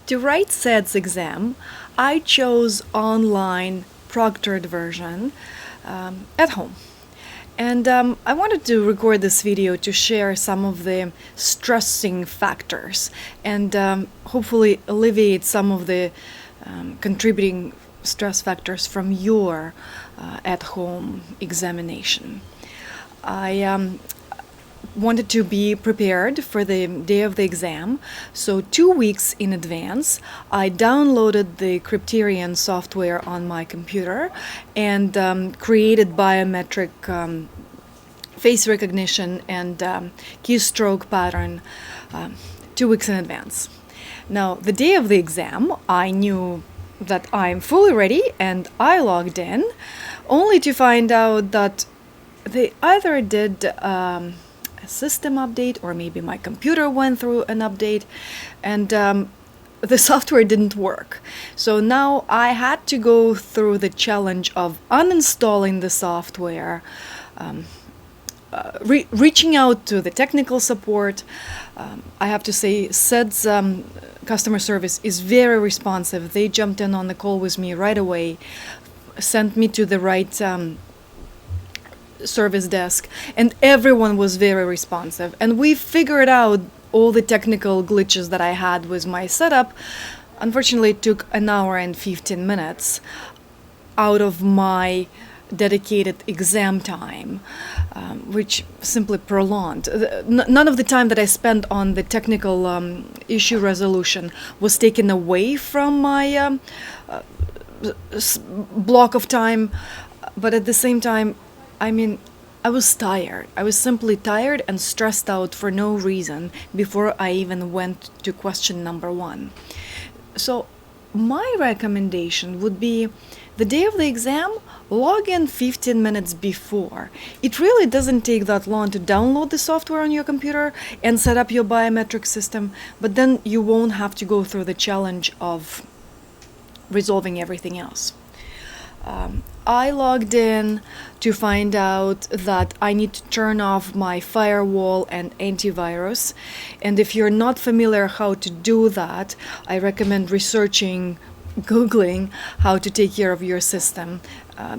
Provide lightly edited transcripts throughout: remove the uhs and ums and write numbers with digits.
To write SEDS exam, I chose online proctored version at home. And I wanted to record this video to share some of the stressing factors and hopefully alleviate some of the contributing stress factors from your at-home examination. I wanted to be prepared for the day of the exam, so 2 weeks in advance I downloaded the Crypterion software on my computer and created biometric face recognition and keystroke pattern 2 weeks in advance. Now, the day of the exam, I knew that I'm fully ready and I logged in, only to find out that they either did a system update or maybe my computer went through an update and the software didn't work. So now I had to go through the challenge of uninstalling the software, reaching out to the technical support. I have to say, SEDS customer service is very responsive. They jumped in on the call with me right away, sent me to the right service desk, and everyone was very responsive. And we figured out all the technical glitches that I had with my setup. Unfortunately, it took an hour and 15 minutes out of my dedicated exam time, which simply prolonged. None of the time that I spent on the technical issue resolution was taken away from my block of time, but at the same time, I was tired. I was simply tired and stressed out for no reason before I even went to question number 1. So my recommendation would be the day of the exam, log in 15 minutes before. It really doesn't take that long to download the software on your computer and set up your biometric system, but then you won't have to go through the challenge of resolving everything else. I logged in to find out that I need to turn off my firewall and antivirus. And if you're not familiar how to do that, I recommend researching, Googling how to take care of your system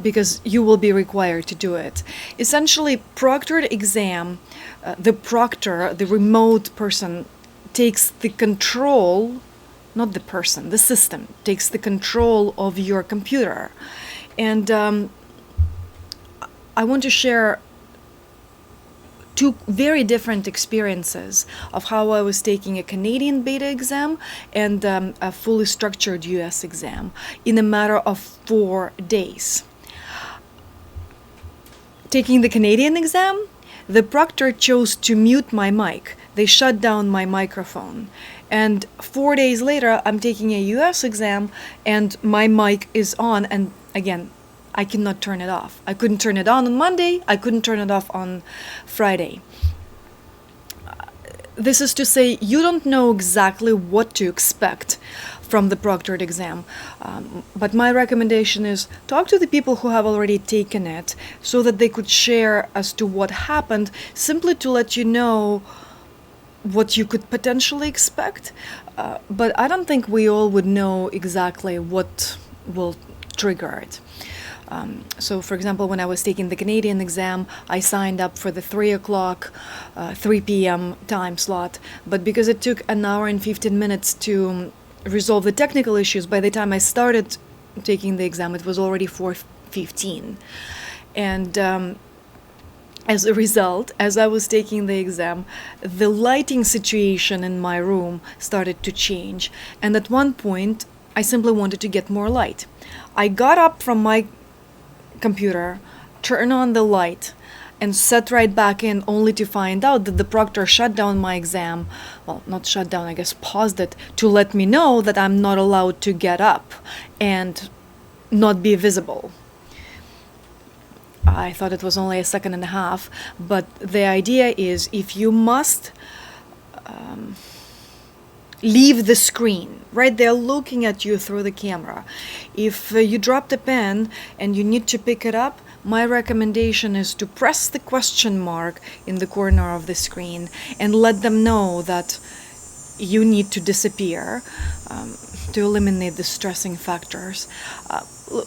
because you will be required to do it. Essentially, proctored exam, the proctor, the remote person, takes the control, not the person, the system takes the control of your computer. And I want to share 2 very different experiences of how I was taking a Canadian beta exam and a fully structured US exam in a matter of 4 days. Taking the Canadian exam, the proctor chose to mute my mic. They shut down my microphone. And 4 days later, I'm taking a US exam and my mic is on, and again, I cannot turn it off. I couldn't turn it on Monday, I couldn't turn it off on Friday. This is to say, you don't know exactly what to expect from the proctored exam. But my recommendation is talk to the people who have already taken it so that they could share as to what happened, simply to let you know what you could potentially expect. But I don't think we all would know exactly what will trigger it. So, for example, when I was taking the Canadian exam, I signed up for the 3 p.m. time slot. But because it took an hour and 15 minutes to resolve the technical issues, by the time I started taking the exam, it was already 4:15. And as a result, as I was taking the exam, the lighting situation in my room started to change. And at one point, I simply wanted to get more light. I got up from my computer, turned on the light, and sat right back in, only to find out that the proctor shut down my exam. Well, not shut down, I guess paused it to let me know that I'm not allowed to get up and not be visible. I thought it was only a second and a half, but the idea is if you must leave the screen, right? They're looking at you through the camera. If you dropped a pen and you need to pick it up, my recommendation is to press the question mark in the corner of the screen and let them know that you need to disappear to eliminate the stressing factors.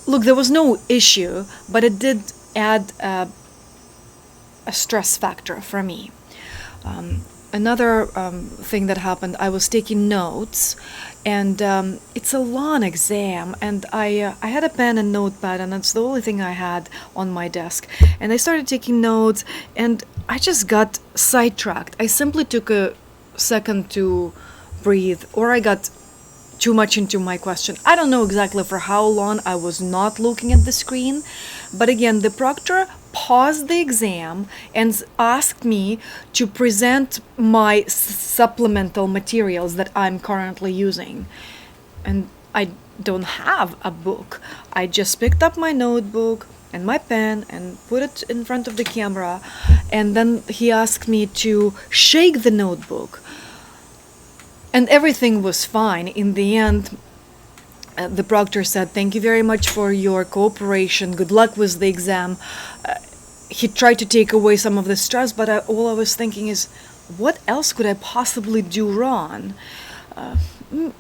Look, there was no issue, but it did add a stress factor for me. Another thing that happened, I was taking notes, and it's a long exam, and I had a pen and notepad, and that's the only thing I had on my desk. And I started taking notes, and I just got sidetracked. I simply took a second to breathe, or I got too much into my question. I don't know exactly for how long I was not looking at the screen, but again, the proctor paused the exam and asked me to present my supplemental materials that I'm currently using. And I don't have a book. I just picked up my notebook and my pen and put it in front of the camera, and then he asked me to shake the notebook. And everything was fine. In the end, the proctor said, "Thank you very much for your cooperation. Good luck with the exam." He tried to take away some of the stress, but all I was thinking is, what else could I possibly do wrong?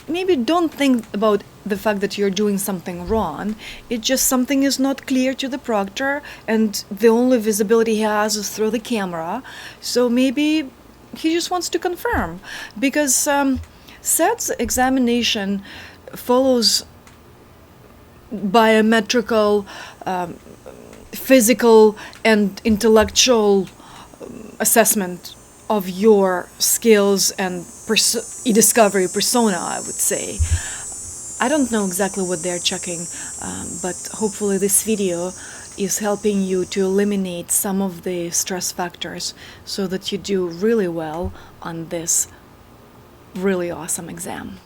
Maybe don't think about the fact that you're doing something wrong. It's just something is not clear to the proctor, and the only visibility he has is through the camera. So maybe he just wants to confirm, because SAT's examination follows biometrical, physical, and intellectual assessment of your skills and e-discovery persona, I would say. I don't know exactly what they're checking, but hopefully this video is helping you to eliminate some of the stress factors so that you do really well on this really awesome exam.